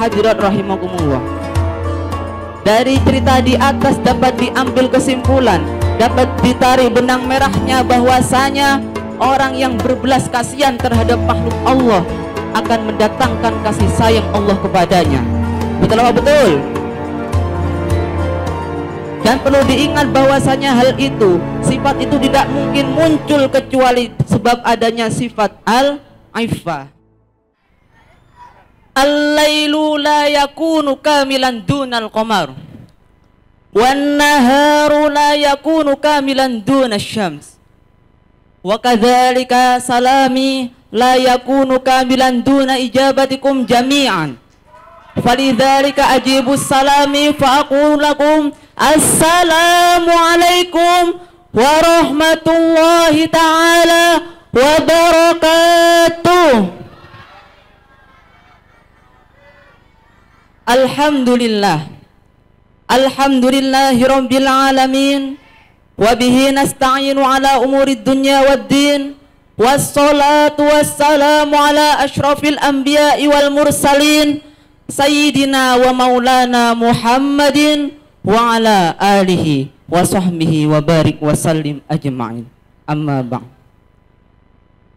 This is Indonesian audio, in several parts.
hadirat rahimakumullah. Dari cerita di atas dapat diambil kesimpulan, dapat ditarik benang merahnya bahwasanya orang yang berbelas kasihan terhadap makhluk Allah akan mendatangkan kasih sayang Allah kepadanya. Betul apa betul? Dan perlu diingat bahwasanya hal itu, sifat itu tidak mungkin muncul kecuali sebab adanya sifat al-iffah. Al-lailu la yakunu kamilan dunal qamar, wan naharu la yakunu kamilan dunas syams, wa kadzalika salami la yakunu kamilan duna ijabatikum jami'an. Falidzalika ajibus salami fa aqulu lakum assalamu alaikum warahmatullahi ta'ala wabarakatuh. Alhamdulillah, alhamdulillahi rabbil alamin, wabihi nasta'inu ala umuri dunya waddin, wassalatu wassalamu ala ashrafil anbiya'i wal mursalin, sayyidina wa maulana Muhammadin wa ala alihi wa sahbihi wa barik wa sallim ajma'in. Amma ba'd.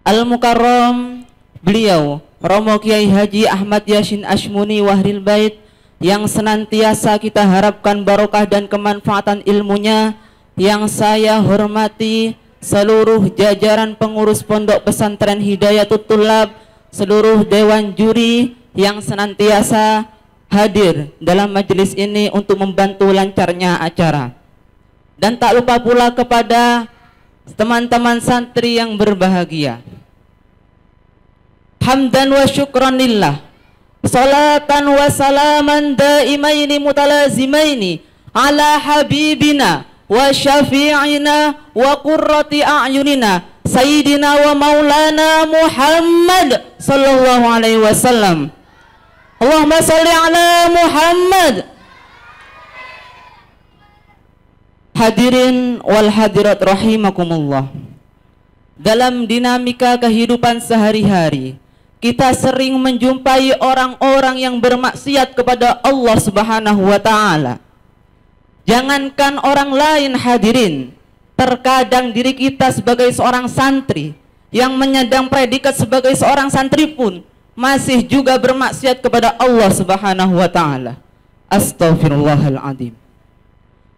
Al-Mukarram, beliau Romo Kiai Haji Ahmad Yasin Ashmuni Wahril Bait, yang senantiasa kita harapkan barokah dan kemanfaatan ilmunya, yang saya hormati seluruh jajaran pengurus Pondok Pesantren Hidayatul Tulab, seluruh dewan juri yang senantiasa hadir dalam majelis ini untuk membantu lancarnya acara. Dan tak lupa pula kepada teman-teman santri yang berbahagia. Hamdan wa syukran lillah, salatan wa salaman daimaini mutalazimaini ala habibina wa syafi'ina wa qurrati a'yunina sayyidina wa maulana Muhammad sallallahu alaihi wasallam. Allahumma salli ala Muhammad. Hadirin wal hadirat rahimakumullah. Dalam dinamika kehidupan sehari-hari, kita sering menjumpai orang-orang yang bermaksiat kepada Allah Subhanahu wa ta'ala. Jangankan orang lain hadirin, terkadang diri kita sebagai seorang santri yang menyandang predikat sebagai seorang santri pun masih juga bermaksiat kepada Allah Subhanahu wa ta'ala. Astaghfirullahaladzim.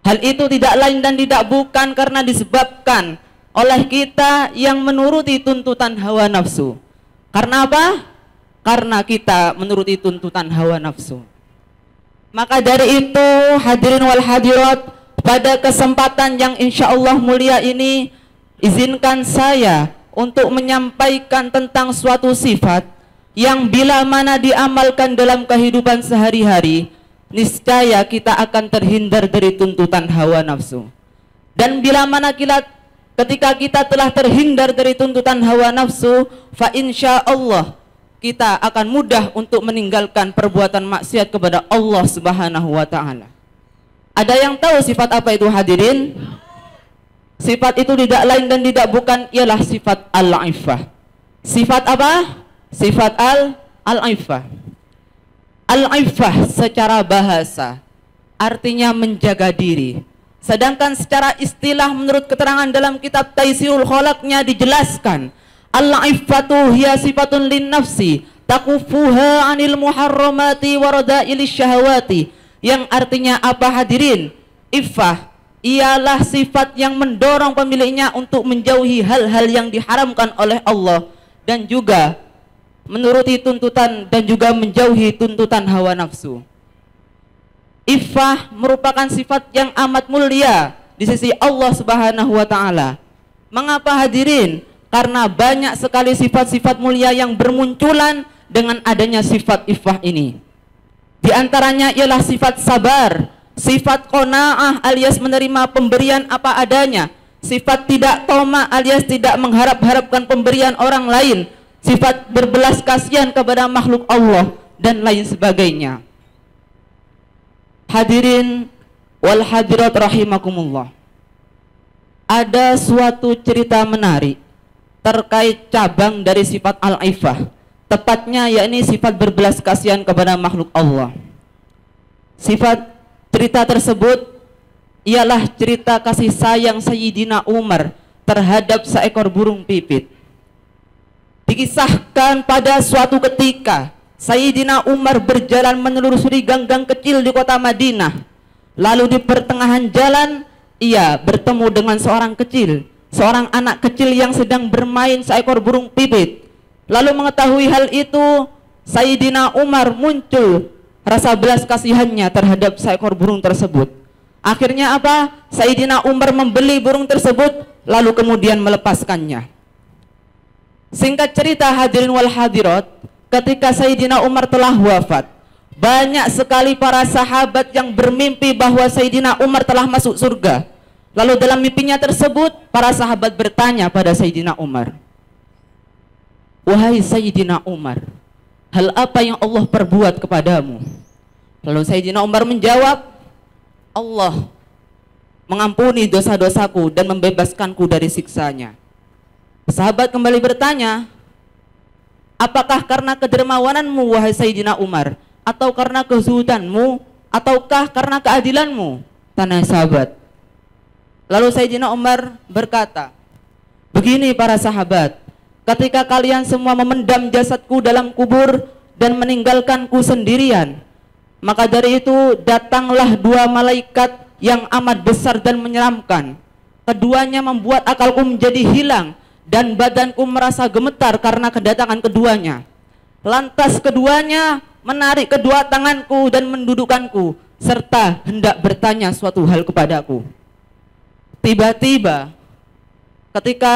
Hal itu tidak lain dan tidak bukan karena disebabkan oleh kita yang menuruti tuntutan hawa nafsu. Karena apa? Karena kita menuruti tuntutan hawa nafsu. Maka dari itu hadirin wal hadirat, pada kesempatan yang insya Allah mulia ini, izinkan saya untuk menyampaikan tentang suatu sifat yang bila mana diamalkan dalam kehidupan sehari-hari, niscaya kita akan terhindar dari tuntutan hawa nafsu. Dan bila mana ketika kita telah terhindar dari tuntutan hawa nafsu, fa insya Allah kita akan mudah untuk meninggalkan perbuatan maksiat kepada Allah Subhanahu wa ta'ala. Ada yang tahu sifat apa itu hadirin? Sifat itu tidak lain dan tidak bukan ialah sifat al-iffah. Sifat apa? Sifat al-iffah. Al-iffah secara bahasa artinya menjaga diri. Sedangkan secara istilah menurut keterangan dalam kitab Taisirul Khalaqnya dijelaskan, al-iffatu hiya sifatun lin nafsi takufuha anil muharramati wa radailis syahawati. Yang artinya apa hadirin? Iffah ialah sifat yang mendorong pemiliknya untuk menjauhi hal-hal yang diharamkan oleh Allah dan juga menuruti tuntutan dan juga menjauhi tuntutan hawa nafsu. Iffah merupakan sifat yang amat mulia di sisi Allah Subhanahu wa ta'ala. Mengapa hadirin? Karena banyak sekali sifat-sifat mulia yang bermunculan dengan adanya sifat iffah ini. Di antaranya ialah sifat sabar, sifat qanaah alias menerima pemberian apa adanya, sifat tidak toma alias tidak mengharap-harapkan pemberian orang lain, sifat berbelas kasihan kepada makhluk Allah dan lain sebagainya. Hadirin wal hadirat rahimakumullah. Ada suatu cerita menarik terkait cabang dari sifat al-iffah, tepatnya yakni sifat berbelas kasihan kepada makhluk Allah. Sifat cerita tersebut ialah cerita kasih sayang Sayyidina Umar terhadap seekor burung pipit. Dikisahkan pada suatu ketika Sayyidina Umar berjalan menelusuri gang-gang kecil di kota Madinah. Lalu di pertengahan jalan ia bertemu dengan seorang anak kecil yang sedang bermain seekor burung pipit. Lalu mengetahui hal itu, Sayyidina Umar muncul rasa belas kasihannya terhadap seekor burung tersebut. Akhirnya apa? Sayyidina Umar membeli burung tersebut lalu kemudian melepaskannya. Singkat cerita hadirin wal hadirat, ketika Sayyidina Umar telah wafat, banyak sekali para sahabat yang bermimpi bahwa Sayyidina Umar telah masuk surga. Lalu dalam mimpinya tersebut, para sahabat bertanya pada Sayyidina Umar, "Wahai Sayyidina Umar, hal apa yang Allah perbuat kepadamu?" Lalu Sayyidina Umar menjawab, "Allah mengampuni dosa-dosaku dan membebaskanku dari siksanya." Sahabat kembali bertanya, "Apakah karena kedermawananmu wahai Sayyidina Umar, atau karena kezuhudanmu, ataukah karena keadilanmu?" Tanya sahabat. Lalu Sayyidina Umar berkata, "Begini para sahabat, ketika kalian semua memendam jasadku dalam kubur dan meninggalkanku sendirian, maka dari itu datanglah dua malaikat yang amat besar dan menyeramkan. Keduanya membuat akalku menjadi hilang dan badanku merasa gemetar karena kedatangan keduanya. Lantas keduanya menarik kedua tanganku dan mendudukkanku serta hendak bertanya suatu hal kepadaku. Tiba-tiba ketika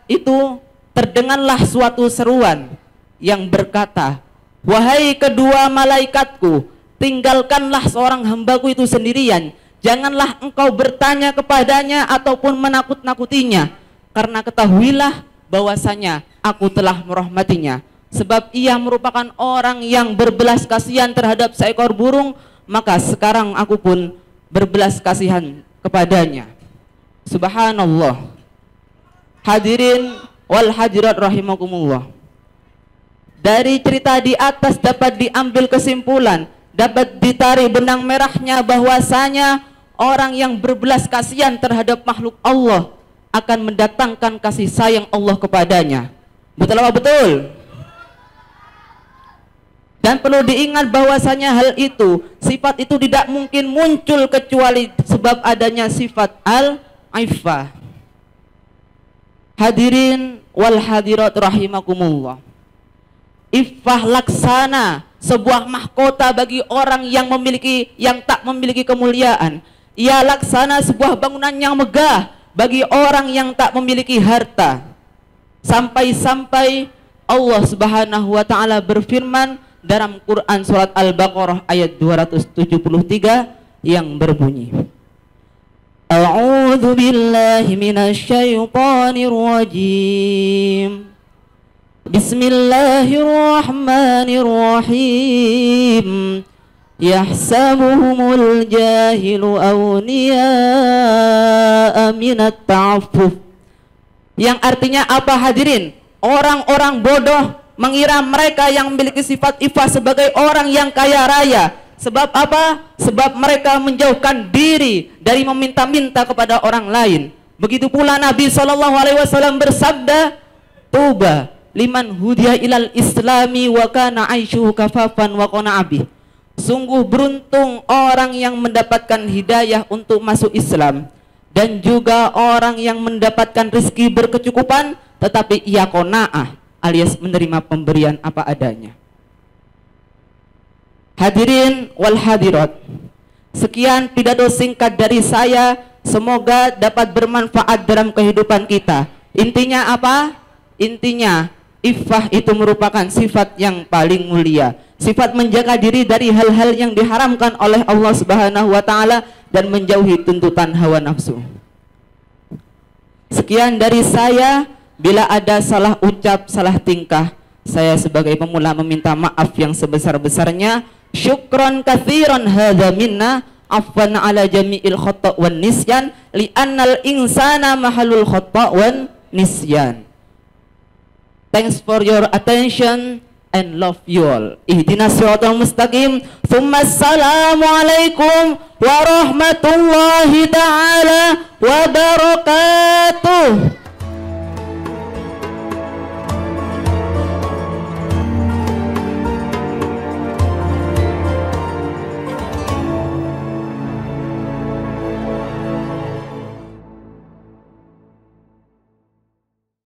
itu terdengarlah suatu seruan yang berkata, 'Wahai kedua malaikatku, tinggalkanlah seorang hambaku itu sendirian. Janganlah engkau bertanya kepadanya ataupun menakut-nakutinya, karena ketahuilah bahwasanya aku telah merahmatinya. Sebab ia merupakan orang yang berbelas kasihan terhadap seekor burung, maka sekarang aku pun berbelas kasihan kepadanya.'" Subhanallah. Hadirin wal hadirat rahimakumullah. Dari cerita di atas dapat diambil kesimpulan, dapat ditarik benang merahnya bahwasanya orang yang berbelas kasihan terhadap makhluk Allah akan mendatangkan kasih sayang Allah kepadanya. Betul apa betul? Dan perlu diingat bahwasanya hal itu, sifat itu tidak mungkin muncul kecuali sebab adanya sifat al-iffah. Hadirin wal hadirat rahimakumullah. Iffah laksana, sebuah mahkota bagi orang yang tak memiliki kemuliaan. Ia laksana sebuah bangunan yang megah bagi orang yang tak memiliki harta. Sampai-sampai Allah Subhanahu wa taala berfirman dalam Quran surat Al-Baqarah ayat 273 yang berbunyi, A'udzu billahi minasy syaithanir rajim. Bismillahirrahmanirrahim. Yahsabuhumul jahilu awliya'a minat ta'affuf. Yang artinya apa hadirin? Orang-orang bodoh mengira mereka yang memiliki sifat iffah sebagai orang yang kaya raya. Sebab apa? Sebab mereka menjauhkan diri dari meminta-minta kepada orang lain. Begitu pula Nabi SAW bersabda, "Tuba liman hudiya ilal islami wa kana aishuhu kafafan wa qana'a bih." Sungguh beruntung orang yang mendapatkan hidayah untuk masuk Islam, dan juga orang yang mendapatkan rezeki berkecukupan tetapi ia qanaah alias menerima pemberian apa adanya. Hadirin wal hadirat, sekian pidato singkat dari saya, semoga dapat bermanfaat dalam kehidupan kita. Intinya apa? Intinya iffah itu merupakan sifat yang paling mulia, sifat menjaga diri dari hal-hal yang diharamkan oleh Allah Subhanahu wa taala dan menjauhi tuntutan hawa nafsu. Sekian dari saya. Bila ada salah ucap, salah tingkah, saya sebagai pemula meminta maaf yang sebesar-besarnya. Syukran katsiran hadza minna, afwan ala jami'il khata' wan nisyan, li'annal insana mahalul khata' wan nisyan. Thanks for your attention. and love you all. Ihdinas siratal mustaqim. Tsumma assalamualaikum warahmatullahi taala wabarakatuh.